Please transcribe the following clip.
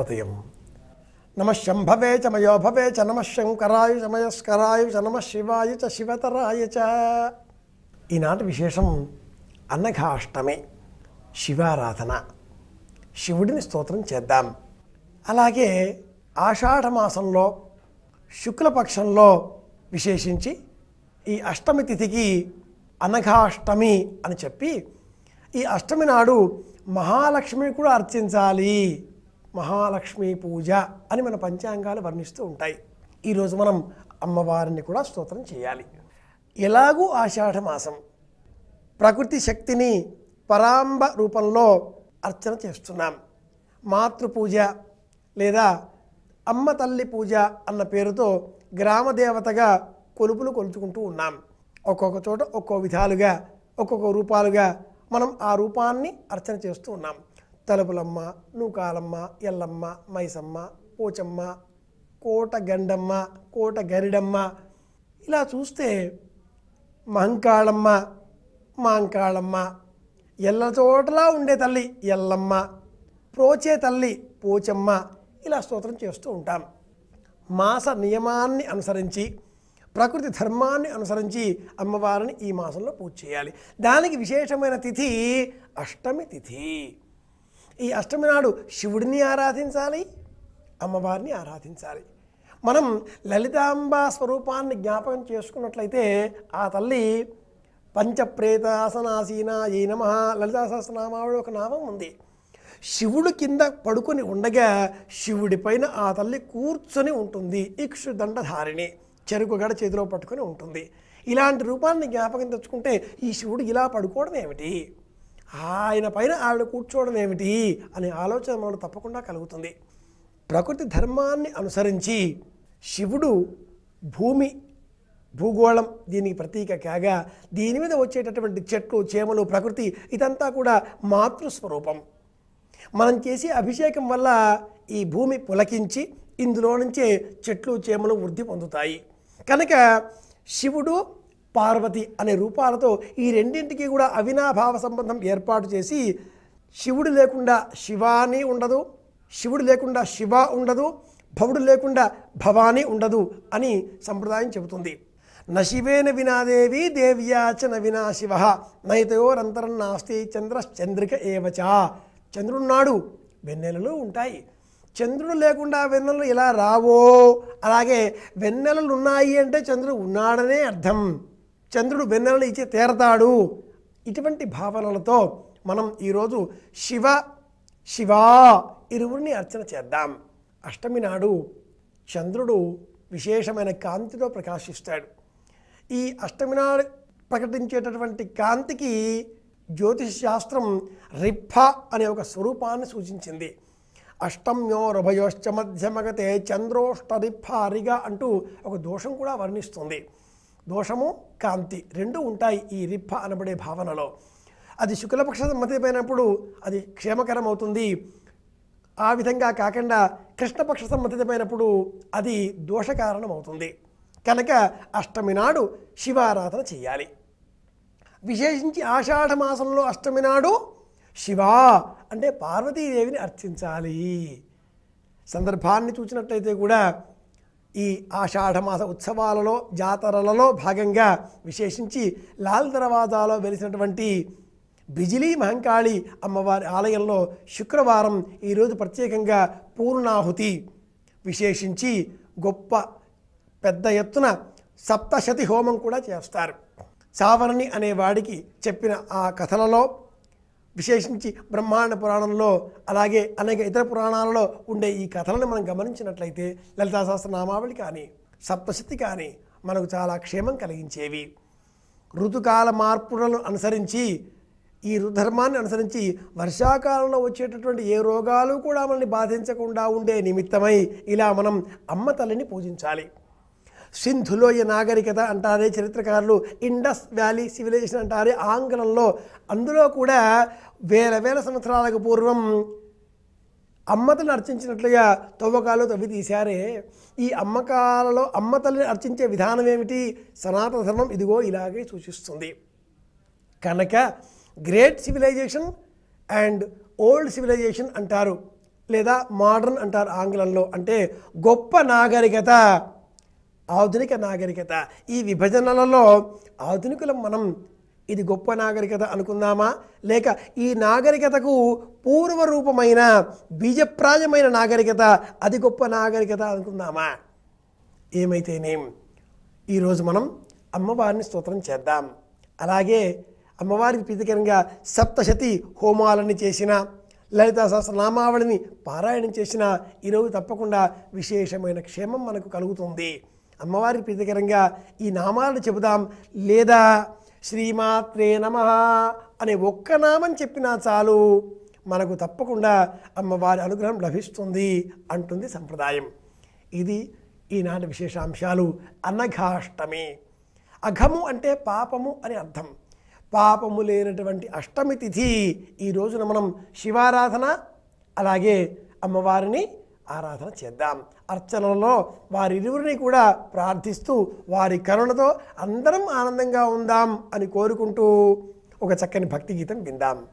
శుభోదయం. నమః శంభవే చ మయోభవే చ నమః శంకరాయ చ మయస్కరాయ చ నమః శివాయ చ శివతరాయ చ. ఈనాటి విశేషం అన్నఘాష్టమి, శివారాధన, శివుడిని స్తోత్రం చేద్దాం. అలాగే ఆషాఢ మాసంలో శుక్లపక్షంలో విశేషించి ఈ అష్టమి తిథికి అనఘాష్టమి అని చెప్పి ఈ అష్టమి నాడు మహాలక్ష్మిని కూడా అర్చించాలి, మహాలక్ష్మీ పూజ అని మన పంచాంగాలు వర్ణిస్తూ ఉంటాయి. ఈరోజు మనం అమ్మవారిని కూడా స్తోత్రం చేయాలి. ఎలాగూ ఆషాఢ మాసం ప్రకృతి శక్తిని పరాంబ రూపంలో అర్చన చేస్తున్నాం. మాతృపూజ లేదా అమ్మ తల్లి పూజ అన్న పేరుతో గ్రామదేవతగా కొలుపులు కొలుచుకుంటూ ఉన్నాం. ఒక్కొక్క చోట ఒక్కో విధాలుగా ఒక్కొక్క రూపాలుగా మనం ఆ రూపాన్ని అర్చన చేస్తూ ఉన్నాం. తలుపులమ్మ, నూకాలమ్మ, ఎల్లమ్మ, మైసమ్మ, పోచమ్మ, కోట గండమ్మ, కోట గరిడమ్మ, ఇలా చూస్తే మహంకాళమ్మ, మాంకాళమ్మ, ఎల్ల చోటలా ఉండే తల్లి ఎల్లమ్మ, ప్రోచే తల్లి పోచమ్మ, ఇలా స్తోత్రం చేస్తూ ఉంటాం. మాస నియమాన్ని అనుసరించి ప్రకృతి ధర్మాన్ని అనుసరించి అమ్మవారిని ఈ మాసంలో పూజ చేయాలి. దానికి విశేషమైన తిథి అష్టమి తిథి. ఈ అష్టమి నాడు శివుడిని ఆరాధించాలి, అమ్మవారిని ఆరాధించాలి. మనం లలితాంబ స్వరూపాన్ని జ్ఞాపకం చేసుకున్నట్లయితే ఆ తల్లి పంచప్రేతాసనాసీన ఏ నమః లలితా సహస్రనామావళి ఒక నామం ఉంది. శివుడు కింద పడుకొని ఉండగా శివుడి పైన ఆ తల్లి కూర్చొని ఉంటుంది. ఇక్షుదండధారిణి, చెరుకు గడ చేతిలో పట్టుకొని ఉంటుంది. ఇలాంటి రూపాన్ని జ్ఞాపకం తెచ్చుకుంటే ఈ శివుడు ఇలా పడుకోవడం ఏమిటి, ఆయన పైన ఆవిడ కూర్చోవడం ఏమిటి అనే ఆలోచన మనకు తప్పకుండా కలుగుతుంది. ప్రకృతి ధర్మాన్ని అనుసరించి శివుడు భూమి, భూగోళం దీనికి ప్రతీక కాగా దీని మీద వచ్చేటటువంటి చెట్లు, చేమలు, ప్రకృతి ఇదంతా కూడా మాతృస్వరూపం. మనం చేసే అభిషేకం వల్ల ఈ భూమి పులకించి ఇందులో నుంచే చెట్లు, చేమలు వృద్ధి పొందుతాయి. కనుక శివుడు, పార్వతి అనే రూపాలతో ఈ రెండింటికి కూడా అవినాభావ సంబంధం ఏర్పాటు చేసి శివుడు లేకుండా శివాని ఉండదు, శివుడు లేకుండా శివ ఉండదు, భవుడు లేకుండా భవాని ఉండదు అని సంప్రదాయం చెబుతుంది. నశివేన వినాదేవి దేవ్యాచ నవినా శివ నైతయోరంతరం నాస్తి చంద్రశ్చంద్రిక ఏవచ. చంద్రుడున్నాడు, వెన్నెలలు ఉంటాయి. చంద్రుడు లేకుండా వెన్నెలలు ఎలా రావో అలాగే వెన్నెలలు ఉన్నాయి అంటే చంద్రుడు ఉన్నాడనే అర్థం. చంద్రుడు వెన్నెలను ఇచ్చి తీరతాడు. ఇటువంటి భావనలతో మనం ఈరోజు శివ శివా ఇరువురిని అర్చన చేద్దాం. అష్టమి నాడు చంద్రుడు విశేషమైన కాంతితో ప్రకాశిస్తాడు. ఈ అష్టమి నాడు ప్రకటించేటటువంటి కాంతికి జ్యోతిష్ శాస్త్రం రిఫ అనే ఒక స్వరూపాన్ని సూచించింది. అష్టమ్యోరభయోశ్చ మధ్యమగతే చంద్రోష్టరిఫారిగా అంటూ ఒక దోషం కూడా వర్ణిస్తుంది. దోషము, కాంతి రెండు ఉంటాయి ఈ రిఫ అనబడే భావనలో. అది శుక్లపక్ష సమ్మతిమైనప్పుడు అది క్షేమకరం అవుతుంది. ఆ విధంగా కాకుండా కృష్ణపక్ష సమ్మతిమైనప్పుడు అది దోషకారణం అవుతుంది. కనుక అష్టమి నాడు శివారాధన చేయాలి. విశేషించి ఆషాఢ మాసంలో అష్టమి నాడు శివా అంటే పార్వతీదేవిని అర్చించాలి. సందర్భాన్ని చూసినట్లయితే కూడా ఈ ఆషాఢమాస ఉత్సవాలలో, జాతరలలో భాగంగా విశేషించి లాల్ దర్వాజాలో వెలిసినటువంటి బిజిలీ మహంకాళి అమ్మవారి ఆలయంలో శుక్రవారం ఈరోజు ప్రత్యేకంగా పూర్ణాహుతి విశేషించి గొప్ప పెద్ద ఎత్తున సప్తశతి హోమం కూడా చేస్తారు. సావరణి అనే వాడికి చెప్పిన ఆ కథలలో విశేషించి బ్రహ్మాండ పురాణంలో అలాగే అనేక ఇతర పురాణాలలో ఉండే ఈ కథలను మనం గమనించినట్లయితే లలితా సహస్రనామావళి కానీ సప్తశతి కానీ మనకు చాలా క్షేమం కలిగించేవి. ఋతుకాల మార్పులను అనుసరించి ఈ ఋతుధర్మాన్ని అనుసరించి వర్షాకాలంలో వచ్చేటటువంటి ఏ రోగాలు కూడా మనల్ని బాధించకుండా ఉండే నిమిత్తమై ఇలా మనం అమ్మ తల్లిని పూజించాలి. సింధులోయ నాగరికత అంటారే చరిత్రకారులు, ఇండస్ వ్యాలీ సివిలైజేషన్ అంటారే ఆంగ్లంలో. అందులో కూడా వేల సంవత్సరాలకు పూర్వం అమ్మతల్ని అర్చించినట్లుగా తవ్వకాలు తవ్వి తీశారే. ఈ అమ్మకాలలో అమ్మ తల్లిని అర్చించే విధానం ఏమిటి, సనాతన ధర్మం ఇదిగో ఇలాగే సూచిస్తుంది. కనుక great civilization and old civilization అంటారు. లేదా మోడర్న్ అంటారు ఆంగ్లంలో. అంటే గొప్ప నాగరికత, ఆధునిక నాగరికత. ఈ విభజనలలో ఆధునికులం మనం. ఇది గొప్ప నాగరికత అనుకుందామా, లేక ఈ నాగరికతకు పూర్వరూపమైన బీజప్రాయమైన నాగరికత, అది గొప్ప నాగరికత అనుకుందామా? ఏమైతేనేం ఈరోజు మనం అమ్మవారిని స్తోత్రం చేద్దాం. అలాగే అమ్మవారికి ప్రీతికరంగా సప్తశతి హోమాలని చేసిన, లలితా సహస్రనామావళిని పారాయణం చేసిన ఈరోజు తప్పకుండా విశేషమైన క్షేమం మనకు కలుగుతుంది. అమ్మవారికి ప్రీతికరంగా ఈ నామాలను చెబుదాం. లేదా శ్రీమాత్రే నమః అనే ఒక్క నామం చెప్పినా చాలు, మనకు తప్పకుండా అమ్మవారి అనుగ్రహం లభిస్తుంది అంటుంది సంప్రదాయం. ఇది ఈనాటి విశేషాంశాలు. అనఘాష్టమి. అఘము అంటే పాపము అని అర్థం. పాపము లేనటువంటి అష్టమి తిథి. ఈ రోజున మనం శివారాధన అలాగే అమ్మవారిని ఆరాధన చేద్దాం. అర్చనలో వారిరువురిని కూడా ప్రార్థిస్తూ వారి కరుణతో అందరం ఆనందంగా ఉందాం అని కోరుకుంటూ ఒక చక్కని భక్తి గీతం విందాం.